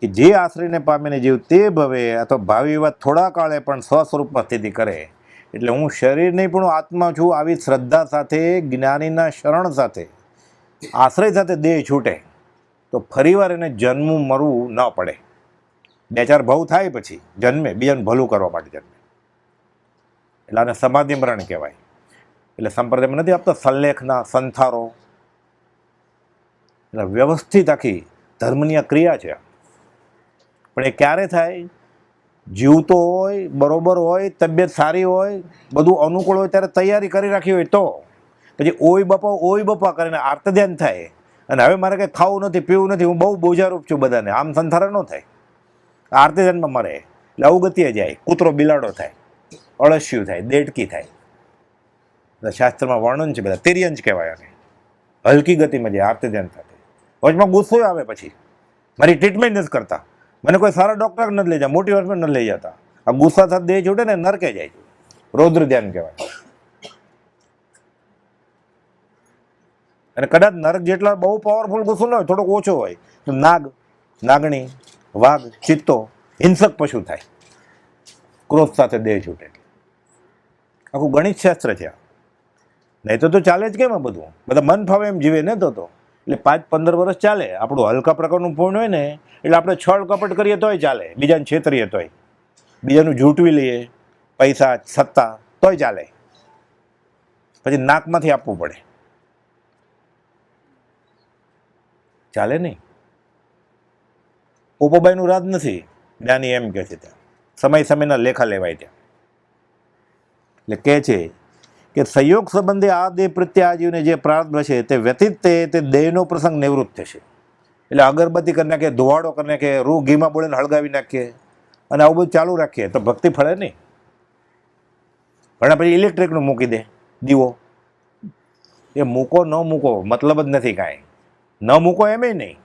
Speaker 1: કે જે આશ્રયને પામીને જીવ તે ભવે અથવા ભાવિ વાત થોડા કાળે પણ સ્વસ્વરૂપમાં સ્થિતિ કરે. એટલે હું શરીર નહીં પણ આત્મા છું, આવી શ્રદ્ધા સાથે, જ્ઞાનીના શરણ સાથે, આશ્રય સાથે દેહ છૂટે તો ફરીવાર એને જન્મવું મરવું ન પડે. 2-4 ભાવ થાય પછી જન્મે, બીજાનું ભલું કરવા માટે જન્મે. એટલે આને સમાધિ મરણ કહેવાય. એટલે સંપ્રદાયમાં નથી આપતા સલ્લેખના સંથારો, એટલે વ્યવસ્થિત આખી ધર્મની આ ક્રિયા છે. પણ એ ક્યારે થાય? જીવતો હોય, બરોબર હોય, તબિયત સારી હોય, બધું અનુકૂળ હોય, ત્યારે તૈયારી કરી રાખી હોય તો. પછી ઓય બપા કરીને આર્ત ધ્યાન થાય અને હવે મારે કંઈ ખાવું નથી, પીવું નથી, હું બહુ બોજારૂપ છું બધાને, આમ સંથારે ન થાય. આર્ત ધ્યાનમાં મરે એટલે અવગતિએ જાય, કૂતરો બિલાડો થાય, અળસિયું થાય, દેડકી થાય. એટલે શાસ્ત્રમાં વર્ણન છે, બધા તિર્યંજ કહેવાય. અને હલકી ગતિમાં જાય આર્ત ધ્યાન થાય. વચમાં ગુસ્સો આવે, પછી મારી ટ્રીટમેન્ટ નથી કરતા, મને કોઈ સારા ડૉક્ટર નથી લઈ જતા, મોટી હોસ્પિટલ નથી લઈ જતા. આ ગુસ્સા સાથે દેહ છૂટે ને નરકે જાય, રૌદ્ર ધ્યાન કહેવાય. અને કદાચ નરક જેટલા બહુ પાવરફુલ ગુસ્સો ન હોય, થોડોક ઓછો હોય તો નાગણી, વાઘ, ચિત્તો, હિંસક પશુ થાય, ક્રોધ સાથે દેહ છૂટે. આખું ગણિત શાસ્ત્ર છે. નહીં તો ચાલે જ કેમ આ બધું? બધા મન ફાવે એમ જીવે ને તો એટલે 5-15 વર્ષ ચાલે. આપણું હલકા પ્રકારનું પૂર્ણ હોય ને એટલે આપણે છળ કપટ કરીએ તોય ચાલે, બીજાને છેતરીએ તોય, બીજાનું ઝૂંટવી લઈએ, પૈસા સત્તા તોય ચાલે. પછી નાકમાંથી આપવું પડે, ચાલે નહીં. પોપોબાઈનું રાજ નથી, જ્ઞાની એમ કહે છે. ત્યાં સમયના લેખા લેવાય ત્યાં. એટલે કહે છે કે સંયોગ સંબંધે આ દેહ પ્રત્યે આ જીવને જે પ્રારબ્ધ છે તે વ્યતીત તે દેહનો પ્રસંગ નિવૃત્ત થશે. એટલે અગરબત્તી કરી નાખીએ, ધુવાડો કરી નાખીએ, રૂ ઘીમાં બોળીને હળગાવી નાખીએ અને આવું બધું ચાલુ રાખીએ તો ભક્તિ ફળે નહીં. ઘણા પછી ઇલેક્ટ્રિકનું મૂકી દે દીવો, એ મૂકો ન મૂકો મતલબ જ નથી કાંઈ, ન મૂકો એમેય નહીં.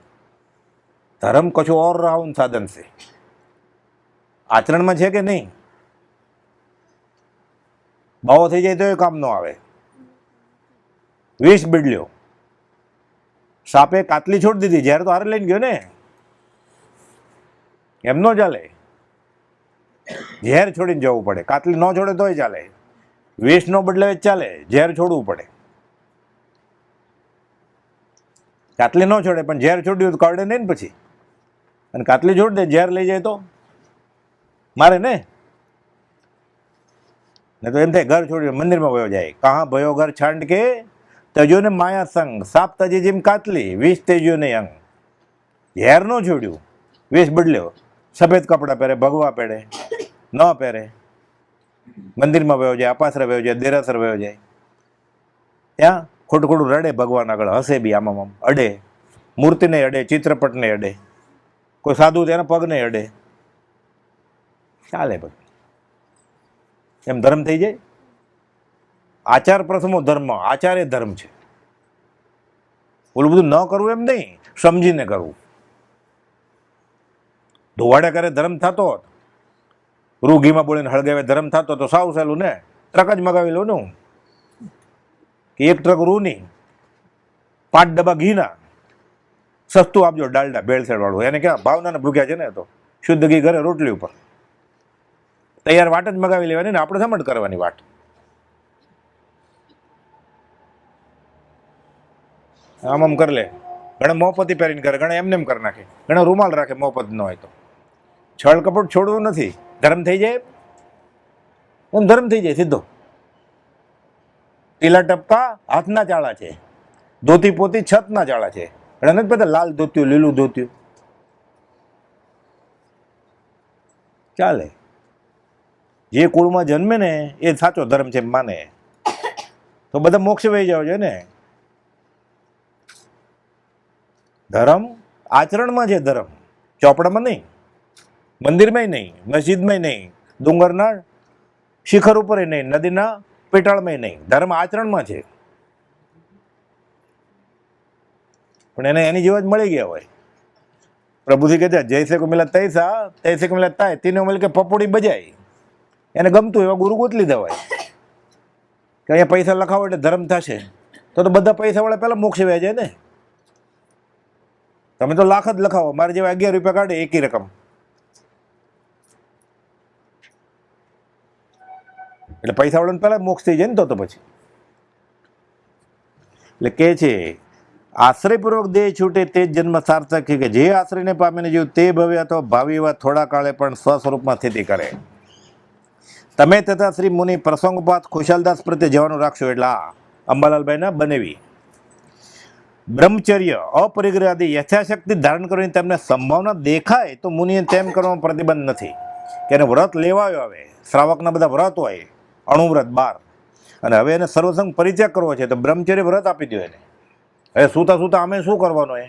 Speaker 1: ધર્મ કશું ઓર રાઉન્ડ સાધન છે, આચરણમાં છે કે નહીં? બાવો થઈ જાય તો એ કામ ન આવે. વિષ બીડલ્યો, સાપે કાતલી છોડી દીધી, જ્યારે તો હારે લઈને ગયો ને, એમ ન ચાલે. ઝેર છોડીને જવું પડે, કાતલી ન છોડે તોય ચાલે, વિષ ન બદલે ચાલે, ઝેર છોડવું પડે. કાતલી ન છોડે પણ ઝેર છોડ્યું તો કરડે નહીં ને પછી. અને કાતલી છોડી દે, ઝેર લઈ જાય તો મારે ને તો એમ થાય ઘર છોડ્યું મંદિરમાં વયો જાય. કહા ભયો ઘર છાંડ કે તજો ને માયા સંગ, સાપ તજી જેમ કાતલી, વિષ તેજ્યો ને અંગ. ઝેર ન છોડ્યું, વિષ બદલ્યો, સફેદ કપડાં પહેરે, ભગવા પહેરે ન પહેરે, મંદિરમાં વયો જાય, અપાસરે વયો જાય, દેરાસર વયો જાય, ત્યાં ખોટું ખોટું રડે ભગવાન આગળ, હસે બી આમ આમ, અડે, મૂર્તિને અડે, ચિત્રપટને અડે, કોઈ સાધુ તેના પગને અડે, ચાલે બધું. એમ ધર્મ થઈ જાય? આચાર પ્રથમો ધર્મ, આચાર એ ધર્મ છે. ઓલું બધું ન કરવું એમ નહીં, સમજીને કરવું. ધોવાડે કરે ધર્મ થતો હોત, રૂ ઘીમાં બોલીને હળગાવે ધર્મ થતો તો સાવ સહેલું ને, ટ્રક જ મગાવી લો ને હું, કે 1 ટ્રક રૂ નહીં, 5 ડબ્બા ઘીના, સસ્તું આપજો ડાલડા ભેળસેળ વાળું. એને ક્યાં ભાવના ભૂખ્યા છે ને, તો શુદ્ધ ઘી ઘરે રોટલી ઉપર તૈયાર વાટ જ મગાવી લેવાની ને, આપણે સમજ કરવાની વાટ. આમ આમ કરી લે, ઘણા મોપતી પહેરીને કરે, ઘણા એમને એમ કરી નાખે, ઘણા રૂમાલ રાખે મોપત ન હોય તો. છળ કપટ છોડવું નથી, ધર્મ થઈ જાય એમ ધર્મ થઈ જાય સીધો. ટીલા ટપકા હાથના ચાળા છે, ધોતી પોતી છતના ચાળા છે. ઘણા નથી પતા લાલ ધોત્યું, લીલું ધોત્યું, ચાલે. જે કુળમાં જન્મે ને એ સાચો ધર્મ છે માને તો બધા મોક્ષ વહી જાવ છે ને. ધર્મ આચરણમાં છે, ધર્મ ચોપડામાં નહીં, મંદિરમાં નહીં, મસ્જિદમાં નહીં, ડુંગરના શિખર ઉપર નહીં, નદીના પેટાળમાં નહીં. ધર્મ આચરણમાં છે. પણ એને એની જેવા જ મળી ગયા હોય. પ્રભુજી કહે છે જૈસે કો મિલા તૈસા, તૈસે કો મિલા તાય, તીનો મિલ કે પપોડી બજાય. એને ગમતું એવા ગુરુ ગોત લીધા હોય કે અહીંયા પૈસા લખાવો એટલે ધર્મ થશે, તો બધા પૈસાવાળા પહેલાં મોક્ષ વ્યા જાય ને. તમે તો લાખ જ લખાવો, મારે જેવા 11 રૂપિયા કાઢે એકી રકમ, એટલે પૈસાવાળાને પહેલાં મોક્ષ થઈ જાય ને તો પછી. એટલે કહે છે આશ્રયપૂર્વક દેહ છૂટે તે જ જન્મ સાર્થક છે, કે જે આશ્રયને પામીને જીવ તે ભવ્ય અથવા ભાવિ એવા થોડા કાળે પણ સ્વસ્વરૂપમાં સ્થિતિ કરે. તમે તથા શ્રી મુનિ પ્રસંગોપાત ખુશાલદાસ પ્રત્યે જવાનું રાખશો. એટલે આ અંબાલાલભાઈના બનેવી બ્રહ્મચર્ય અપરિગ્રહ આદિ યથાશક્તિ ધારણ કરીને તેમને સંભાવના દેખાય તો મુનિએ તેમ કરવામાં પ્રતિબંધ નથી. કે એને વ્રત લેવાયો આવે, શ્રાવકના બધા વ્રત હોય, અણુવ્રત 12, અને હવે એને સર્વસંગ પરિત્યાગ કરવો છે તો બ્રહ્મચર્ય વ્રત આપી દો એને. હવે સૂતા સૂતા અમે શું કરવાનું એ?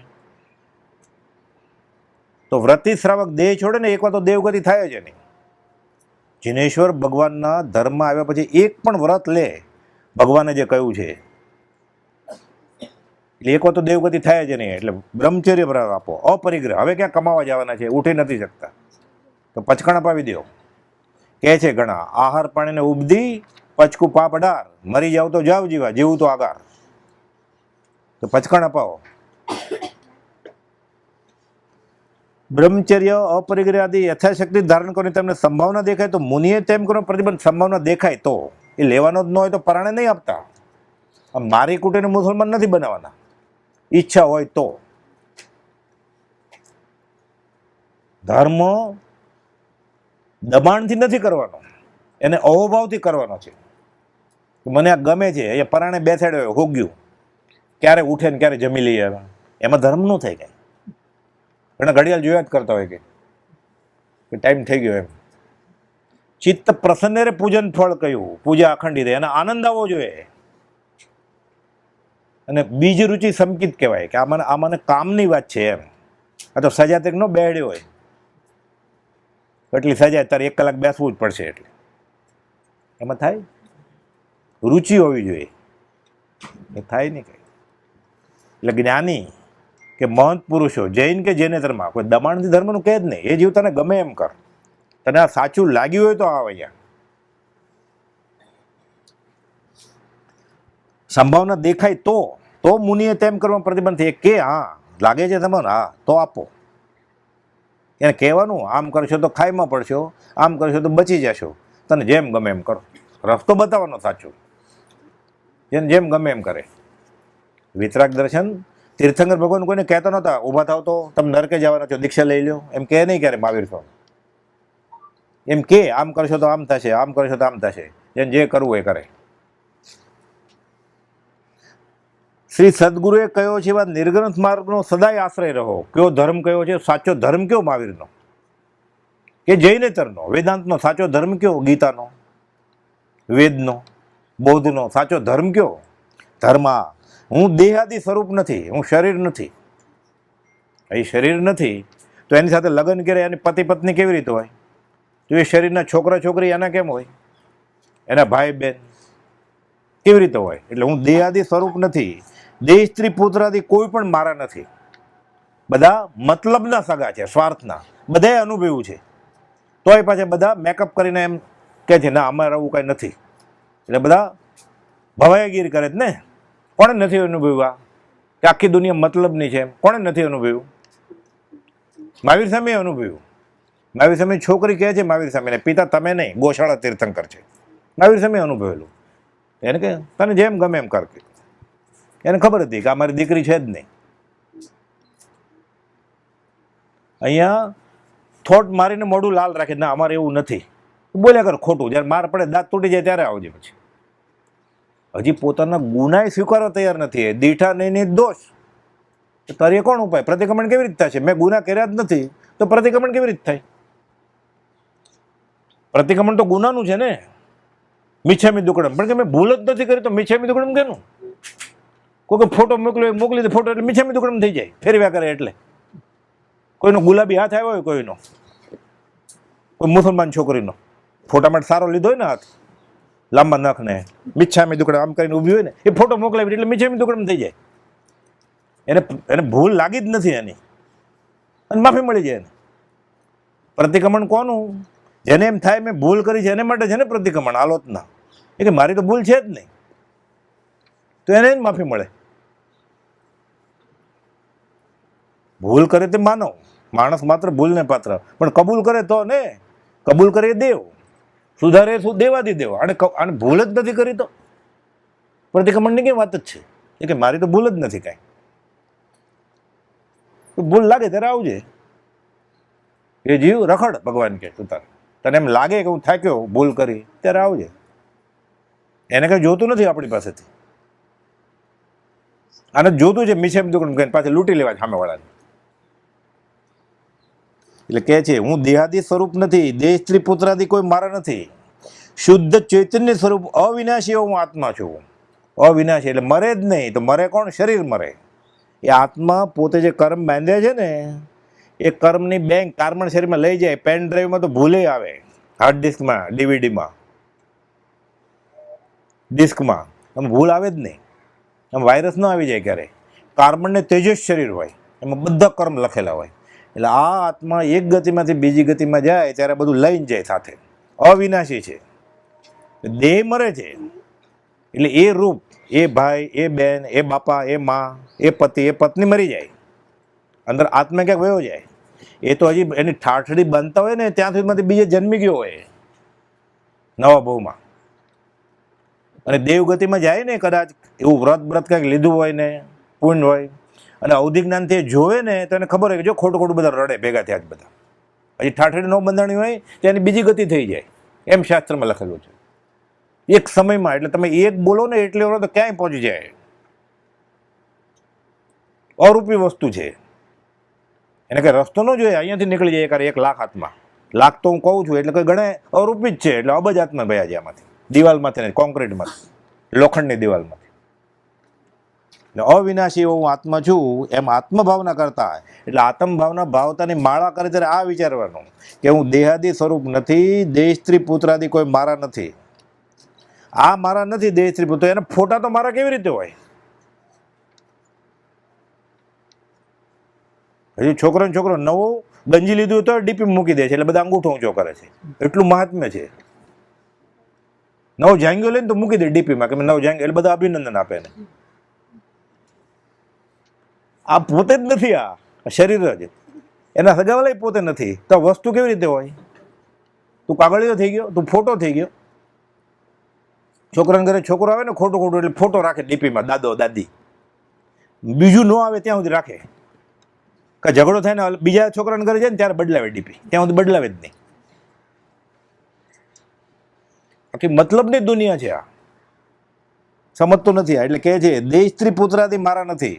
Speaker 1: તો વ્રતી શ્રાવક દેહ છોડે ને એકવાર તો દેવગતિ થાય જ નહીં. જિનેશ્વર ભગવાનના ધર્મ આવ્યા પછી એક પણ વ્રત લે, ભગવાને જે કહ્યું છે એટલે એક વાર તો દેવગતિ થાય જ નહીં. એટલે બ્રહ્મચર્ય વ્રત આપો, અપરિગ્રહ. હવે ક્યાં કમાવા જવાના છે, ઉઠી નથી શકતા તો પચકણ અપાવી દો. કહે છે ઘણા, આહાર પાણીને ઉપધી પચકું પાપ 18, મરી જાવ તો જાવ જીવા, જીવું તો આગાર. તો પચકણ અપાવો. બ્રહ્મચર્ય અપરિગ્રહ આદિ યથાશક્તિ ધારણ કરીને તમને સંભાવના દેખાય તો મુનિએ તેમ કરો પ્રતિબંધ. સંભાવના દેખાય તો એ લેવાનો જ ન હોય તો પરાણે નહીં આપતા. મારી કુટીને મુસલમાન નથી બનાવવાના. ઈચ્છા હોય તો ધર્મ દબાણથી નથી કરવાનો, એને અહોભાવથી કરવાનો છે. મને આ ગમે છે, એ પરાણે બેસાડ્યો હોગ્યું, ક્યારે ઉઠે ને ક્યારે જમી લઈએ, એમાં ધર્મ ન થાય કાંઈ. ઘણા ઘડિયાળ જોયા જ કરતા હોય કે ટાઈમ થઈ ગયો એમ. ચિત્ત પ્રસન્ન પૂજન ફળ કહ્યું, પૂજા અખંડિત, એના આનંદ આવવો જોઈએ. અને બીજ રુચિ સંકિત કહેવાય કે આ મને કામની વાત છે એમ. આ તો સજાતિક નો બેડ્યો હોય, એટલી સજા તારે 1 કલાક બેસવું જ પડશે, એટલે એમાં થાય. રુચિ હોવી જોઈએ, એ થાય નહીં કંઈ. એટલે જ્ઞાની કે મહંત પુરુષો, જૈન કે જૈનેતરમાં કોઈ દબાણથી ધર્મનું કહે જ નહીં. એ જીવ તને ગમે એમ કર, તને આ સાચું લાગ્યું હોય તો આવ અહીંયા. સંભાવના દેખાય તો મુનિએ તેમ કરવા પ્રતિબંધ થાય કે હા લાગે છે તમને, હા તો આપો. એને કહેવાનું આમ કરશો તો ખાઈમાં પડશો, આમ કરશો તો બચી જશો, તને જેમ ગમે એમ કરો. રસ્તો બતાવવાનો સાચો, જેને જેમ ગમે એમ કરે. વિતરાગ દર્શન તીર્થંકર ભગવાન કોઈને કહેતા નહોતા ઊભા થાવ તો તમે નરકે જવાના છો, દીક્ષા લઈ લો, એમ કહે નહીં ક્યારે મહાવીર સ્વામી. એમ કે આમ કરશો તો આમ થશે, આમ કરશો તો આમ થશે, જેને જે કરવું એ કરે. શ્રી સદગુરુએ કહ્યો છે એવા નિર્ગ્રંથ માર્ગનો સદાય આશ્રય રહો. કયો ધર્મ કયો છે સાચો ધર્મ? કયો મહાવીરનો કે જૈનેતરનો? વેદાંતનો સાચો ધર્મ કયો? ગીતાનો, વેદનો, બૌદ્ધનો સાચો ધર્મ કયો? ધર્મ હું દેહાદી સ્વરૂપ નથી, હું શરીર નથી. એ શરીર નથી તો એની સાથે લગ્ન કરે, એની પતિ પત્ની કેવી રીતે હોય? તો એ શરીરના છોકરા છોકરી એના કેમ હોય? એના ભાઈ બહેન કેવી રીતે હોય? એટલે હું દેહાદી સ્વરૂપ નથી. દેહ સ્ત્રી પુત્રાદી કોઈ પણ મારા નથી. બધા મતલબના સગા છે, સ્વાર્થના. બધાએ અનુભવ્યું છે, તોય પાછા બધા મેકઅપ કરીને એમ કહે છે ના અમારે આવું કાંઈ નથી. એટલે બધા ભવાયાગીરી કરે જ ને. કોણે નથી અનુભવ્યું કે આખી દુનિયા મતલબની છે એમ? કોણે નથી અનુભવ્યું? મહાવીર સ્વામીએ અનુભવ્યું. મહાવીર સ્વામી છોકરી કહે છે મહાવીર સ્વામીને, પિતા તમે નહીં, ગોશાળા તીર્થંકર છે. મહાવીર સ્વામીએ અનુભવેલું. એને કે તને જેમ ગમે એમ કર. એને ખબર હતી કે આ મારી દીકરી છે જ નહીં. અહીંયા થોટ મારીને મોઢું લાલ રાખે, ના અમારે એવું નથી. બોલ્યા કર ખોટું. જ્યારે માર પડે દાંત તૂટી જાય ત્યારે આવજે. પછી હજી પોતાના ગુનાય સ્વીકારવા તૈયાર નથી. દીઠા નહીં દોષ. તારી કોણ ઉપાય? પ્રતિક્રમણ કેવી રીતે થશે? મેં ગુના કર્યા જ નથી તો પ્રતિક્રમણ કેવી રીતે થાય? પ્રતિક્રમણ તો ગુનાનું છે ને. મિચ્છામી દુક્કડમ, પણ કે મેં ભૂલ જ નથી કરી તો મિચ્છામી દુક્કડમ કેનું? કોઈ ફોટો મોકલી દે, ફોટો એટલે મિચ્છામી દુક્કડમ થઈ જાય. ફેરવ્યા કરે એટલે. કોઈનો ગુલાબી હાથ આવ્યો હોય, કોઈનો કોઈ મુસલમાન છોકરીનો ફોટા માટે સારો લીધો હોય ને હાથ, લાંબા નખને મિચ્છામી દુક્કડમ આમ કરીને ઊભી હોય ને, એ ફોટો મોકલાવી એટલે મિચ્છામી દુક્કડમ થઈ જાય. એને ભૂલ લાગી જ નથી એની, અને માફી મળી જાય એને. પ્રતિક્રમણ કોનું? જેને એમ થાય મેં ભૂલ કરી છે એને માટે છે ને પ્રતિક્રમણ. આલોચના એ કે મારી તો ભૂલ છે જ નહીં, તો એને જ માફી મળે. ભૂલ કરે તે માનવ, માણસ માત્ર ભૂલને પાત્ર, પણ કબૂલ કરે તો ને. કબૂલ કરે એ દેવ, સુધારે શું દેવાદી દેવ. અને ભૂલ જ નથી કરી તો પ્રતિક્રમણની કઈ વાત જ છે? એ કે મારી તો ભૂલ જ નથી કાંઈ. ભૂલ લાગે ત્યારે આવજે. એ જીવ રખડ, ભગવાન કે તું તારે તને એમ લાગે કે હું થાક્યો, ભૂલ કરી, ત્યારે આવજે. એને કંઈ જોતું નથી આપણી પાસેથી. આને જોતું છે મીસેમ દુકાન પાસે લૂંટી લેવા સામેવાળાને. એટલે કહે છે હું દેહાદી સ્વરૂપ નથી, દેહ સ્ત્રી પુત્રાદી કોઈ મારા નથી, શુદ્ધ ચૈતન્ય સ્વરૂપ અવિનાશી એવો હું આત્મા છું. અવિનાશી એટલે મરે જ નહીં. તો મરે કોણ? શરીર મરે. એ આત્મા પોતે જે કર્મ બાંધે છે ને, એ કર્મની બેંક કાર્બન શરીરમાં લઈ જાય. પેન ડ્રાઈવમાં તો ભૂલે આવે, હાર્ડ ડિસ્કમાં, ડીવીડીમાં, ડિસ્કમાં આમ ભૂલ આવે જ નહીં. આમ વાયરસ ન આવી જાય ક્યારે. કાર્બનને તેજસ શરીર હોય, એમાં બધા કર્મ લખેલા હોય. એટલે આ આત્મા એક ગતિમાંથી બીજી ગતિમાં જાય ત્યારે બધું લઈને જાય સાથે. અવિનાશી છે. દેહ મરે છે એટલે એ રૂપ, એ ભાઈ, એ બેન, એ બાપા, એ માં, એ પતિ, એ પત્ની મરી જાય. અંદર આત્મા ક્યાંક વયો જાય. એ તો હજી એની ઠાઠડી બનતા હોય ને ત્યાં સુધીમાંથી બીજે જન્મી ગયો હોય નવા બહુમાં. અને દેવગતિમાં જાય ને, કદાચ એવું વ્રત કંઈક લીધું હોય ને, પુણ્ય હોય, અને અવધિ જ્ઞાનથી જોવે ને તો એને ખબર હોય કે જો ખોટું ખોટું બધા રડે ભેગા થયા જ બધા. હજી ઠાઠડી ન બંધાણી હોય ત્યાંની બીજી ગતિ થઈ જાય, એમ શાસ્ત્રમાં લખેલું છે. એક સમયમાં એટલે તમે એક બોલો ને એટલે તો ક્યાંય પહોંચી જાય. અરૂપી વસ્તુ છે, એને કંઈ રસ્તો ન જોઈએ. અહીંયાથી નીકળી જાય કારણ 1 લાખ આત્મા. લાખ તો હું કહું છું એટલે કંઈ ગણે અરૂપી જ છે. એટલે અબજ આત્મા ભયા છે આમાંથી, દિવાલમાંથી નહીં, કોન્ક્રીટમાંથી, લોખંડની દિવાલમાંથી. એટલે અવિનાશી એવો હું આત્મા છું એમ આત્મભાવના કરતા. એટલે આત્મભાવના ભાવતાની માળા કરે ત્યારે આ વિચારવાનું કે હું દેહાદી સ્વરૂપ નથી, દેહ સ્ત્રી પુત્રાદી કોઈ મારા નથી. આ મારા નથી દેહ સ્ત્રી પુત્ર. એના ફોટા તો મારા કેવી રીતે હોય? હજી છોકરો નવો ગંજી લીધું તો ડીપી મૂકી દે છે એટલે બધા અંગૂઠો ઊંચો કરે છે. એટલું મહાત્મ્ય છે. નવો જાંગ્યો લઈને તો મૂકી દે ડીપીમાં કે નવો જાંગ્યો, એટલે બધા અભિનંદન આપે ને. આ પોતે જ નથી, આ શરીર જ. એના સગાવાલા પોતે નથી. તો વસ્તુ કેવી રીતે હોય? તું કાગળિયો થઈ ગયો, તું ફોટો થઈ ગયો. છોકરાને ઘરે છોકરો આવે ને ખોટું એટલે ફોટો રાખે ડીપીમાં, દાદો દાદી. બીજું ન આવે ત્યાં સુધી રાખે. કે ઝઘડો થાય ને બીજા છોકરાને ઘરે જાય ને ત્યારે બદલાવે ડીપી, ત્યાં સુધી બદલાવે જ નહીં. બાકી મતલબની દુનિયા છે આ. સમજતો નથી. એટલે કહે છે દેહ સ્ત્રી પુત્રાદી મારા નથી,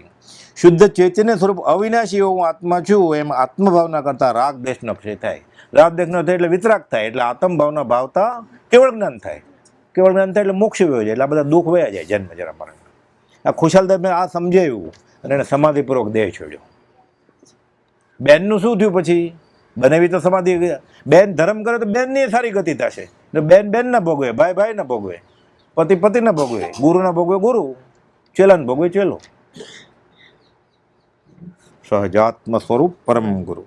Speaker 1: શુદ્ધ ચૈતન્ય સ્વરૂપ અવિનાશી હું આત્મા છું એમ આત્મભાવના કરતા રાગ દેશનો ક્ષય થાય. રાગ દેશનો થાય એટલે વિતરાગ થાય. એટલે આત્મભાવના ભાવતા કેવળ જ્ઞાન થાય. કેવળ જ્ઞાન થાય એટલે મોક્ષ વયો જાય. એટલે આ બધા દુઃખ વયા જાય જન્મ જરા મરણ. આ ખુશાલદાસને આ સમજાયું અને એને સમાધિપૂર્વક દેહ છોડ્યો. બેનનું શું થયું પછી? બનાવી તો સમાધિ. બેન ધર્મ કરે તો બેનની સારી ગતિ થશે. બેન ના ભોગવે, ભાઈ ના ભોગવે, પતિ ના ભોગવે, ગુરુ ના ભોગવે ગુરુ, ચેલા ના ભોગવે ચેલો. સહજાત્મ સ્વરૂપ પરમ ગુરુ.